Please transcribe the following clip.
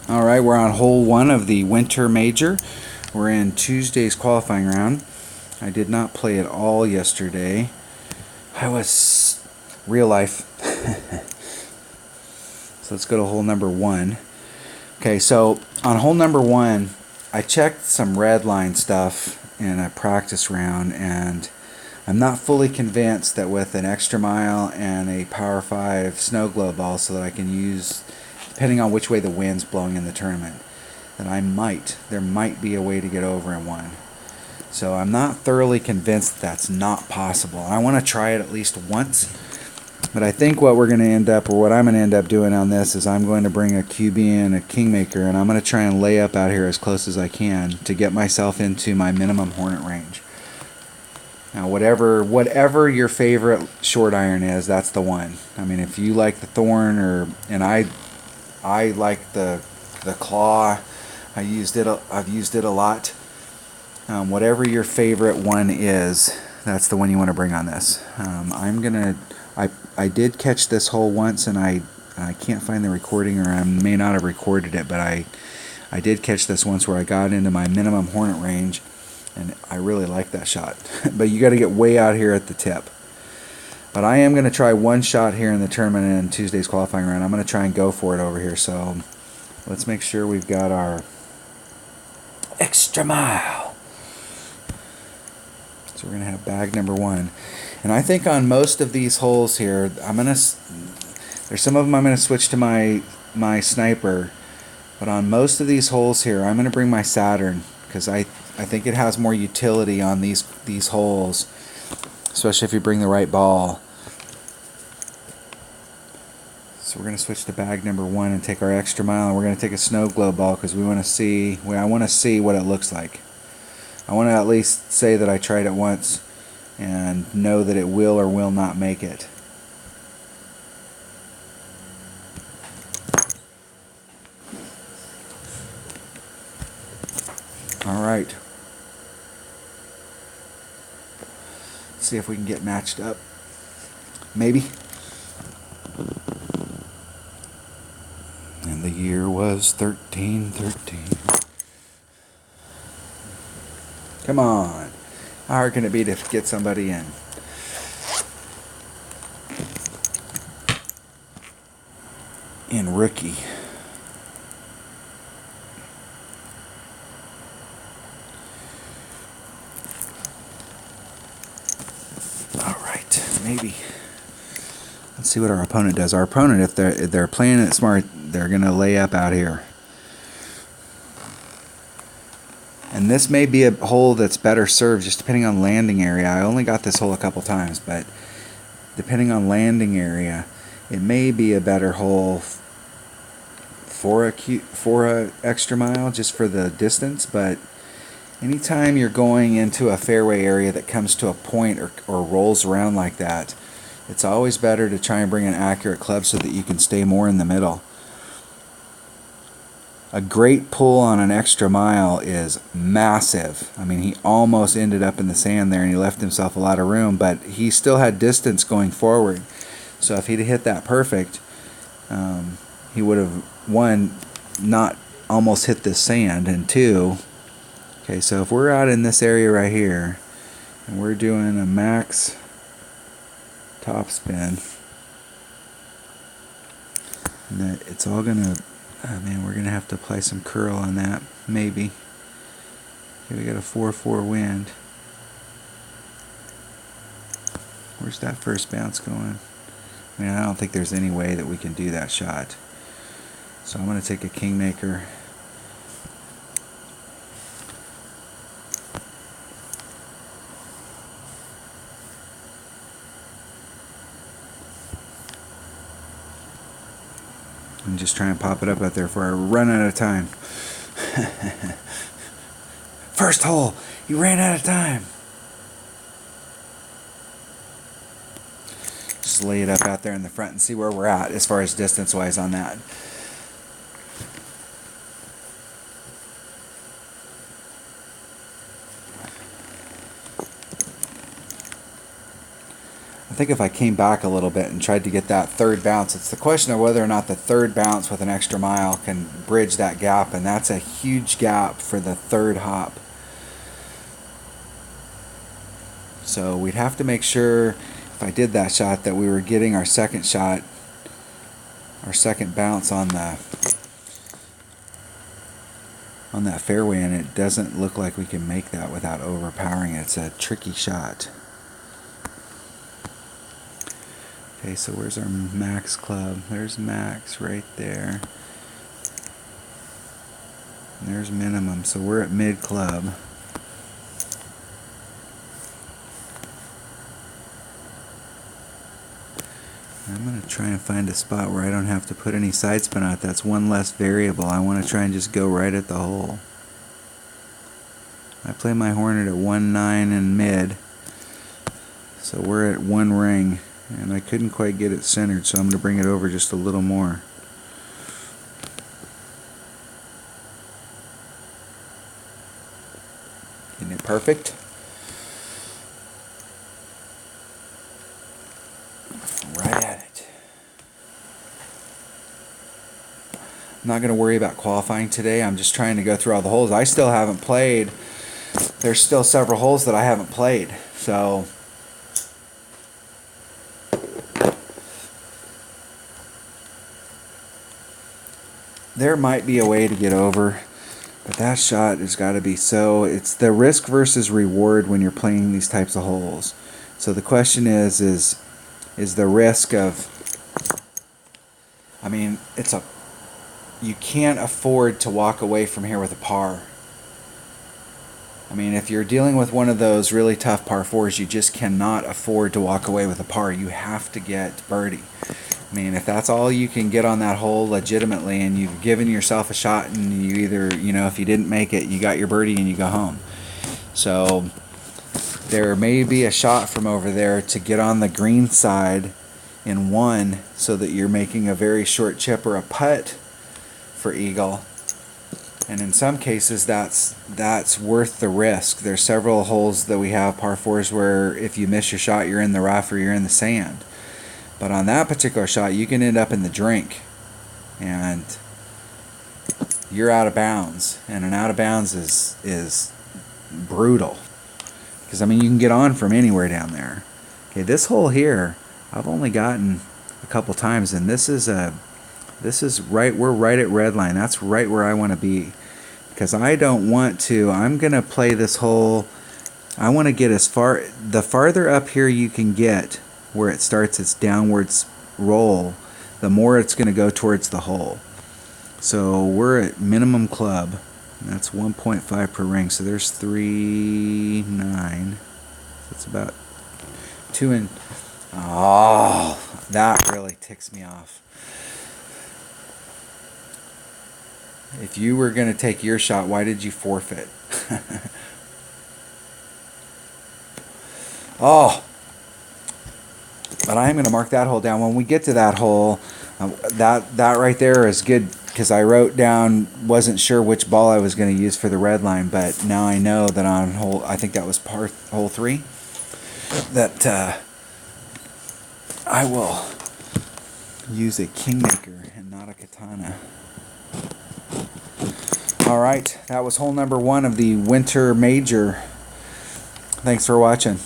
All right, we're on hole one of the Winter Major. We're in Tuesday's qualifying round. I did not play at all yesterday. I was real life. So let's go to hole number one. Okay, so on hole number one, I checked some red line stuff in a practice round, and I'm not fully convinced that with an extra mile and a Power 5 snow globe ball, so that I can use, depending on which way the wind's blowing in the tournament, that there might be a way to get over in one. So I'm not thoroughly convinced that's not possible. I want to try it at least once. But I think what we're going to end up, or what I'm going to end up doing on this, is I'm going to bring a QB and a Kingmaker, and I'm going to try and lay up out here as close as I can to get myself into my minimum Hornet range. Now, whatever your favorite short iron is, that's the one. I mean, if you like the Thorn, and I like the Claw. I've used it a lot. Whatever your favorite one is, that's the one you want to bring on this. I did catch this hole once, and I can't find the recording, or I may not have recorded it, but I did catch this once where I got into my minimum Hornet range, and I really like that shot. But you got to get way out here at the tip. But I am going to try one shot here in the tournament in Tuesday's qualifying round. I'm going to try and go for it over here. So let's make sure we've got our extra mile. So we're going to have bag number one. And I think on most of these holes here, there's some of them I'm going to switch to my sniper. But on most of these holes here, I'm going to bring my Saturn, because I think it has more utility on these holes, especially if you bring the right ball. So we're going to switch to bag number one and take our extra mile, and we're going to take a snow globe ball, because I want to see what it looks like. I want to at least say that I tried it once and know that it will or will not make it. All right. Let's see if we can get matched up. Maybe. And the year was 1313. Come on. How hard can it be to get somebody in? In rookie. All right, maybe. Let's see what our opponent does. Our opponent, if they're playing it smart, they're going to lay up out here. And this may be a hole that's better served, just depending on landing area. I only got this hole a couple times, but depending on landing area, it may be a better hole for a extra mile, just for the distance. But anytime you're going into a fairway area that comes to a point or rolls around like that, it's always better to try and bring an accurate club so that you can stay more in the middle. A great pull on an extra mile is massive. I mean, he almost ended up in the sand there, and he left himself a lot of room, but he still had distance going forward. So if he'd hit that perfect, he would have, one, not almost hit the sand, and two, okay, so if we're out in this area right here, and we're doing a max top spin, and it's all going to, we're going to have to apply some curl on that, maybe. Okay, we got a 4-4 wind. Where's that first bounce going? I mean, I don't think there's any way that we can do that shot. So I'm going to take a Kingmaker. And just try and pop it up out there before I run out of time. First hole, you ran out of time. Just lay it up out there in the front and see where we're at as far as distance-wise on that. I I think if I came back a little bit and tried to get that third bounce, it's the question of whether or not the third bounce with an extra mile can bridge that gap, and that's a huge gap for the third hop. So we'd have to make sure, if I did that shot, that we were getting our second shot, our second bounce on that fairway, and it doesn't look like we can make that without overpowering it. It's a tricky shot. Okay, so where's our max club? There's max right there. And there's minimum, so we're at mid club. I'm going to try and find a spot where I don't have to put any side spin on it. That's one less variable. I want to try and just go right at the hole. I play my Hornet at 1.9 in mid, so we're at one ring, and I couldn't quite get it centered, so I'm going to bring it over just a little more. Isn't it perfect? Right at it. I'm not going to worry about qualifying today. I'm just trying to go through all the holes. I still haven't played. There's still several holes that I haven't played. So there might be a way to get over, but that shot has got to be so. It's the risk versus reward when you're playing these types of holes. So the question is the risk of, I mean, you can't afford to walk away from here with a par. I mean, if you're dealing with one of those really tough par fours, you just cannot afford to walk away with a par. You have to get birdie. I mean, if that's all you can get on that hole legitimately, and you've given yourself a shot, and you either, if you didn't make it, you got your birdie and you go home. So there may be a shot from over there to get on the green side in one, so that you're making a very short chip or a putt for eagle. And in some cases, that's worth the risk. There's several holes that we have, par fours, where if you miss your shot, you're in the rough or you're in the sand. But on that particular shot, you can end up in the drink, and you're out of bounds. And an out of bounds is brutal, because I mean, you can get on from anywhere down there. Okay, this hole here, I've only gotten a couple times, and this is right. We're right at red line. That's right where I want to be, because I don't want to. I'm gonna play this hole. I want to get the farther up here you can get, where it starts its downwards roll, the more it's going to go towards the hole. So we're at minimum club. That's 1.5 per ring. So there's 3.9. That's about 2 and. Oh, that really ticks me off. If you were going to take your shot, why did you forfeit? Oh. But I am going to mark that hole down. When we get to that hole, that right there is good, because I wrote down, wasn't sure which ball I was going to use for the red line, but now I know that on hole, I think that was hole 3, that I will use a Kingmaker and not a Katana. All right, that was hole number 1 of the Winter Major. Thanks for watching.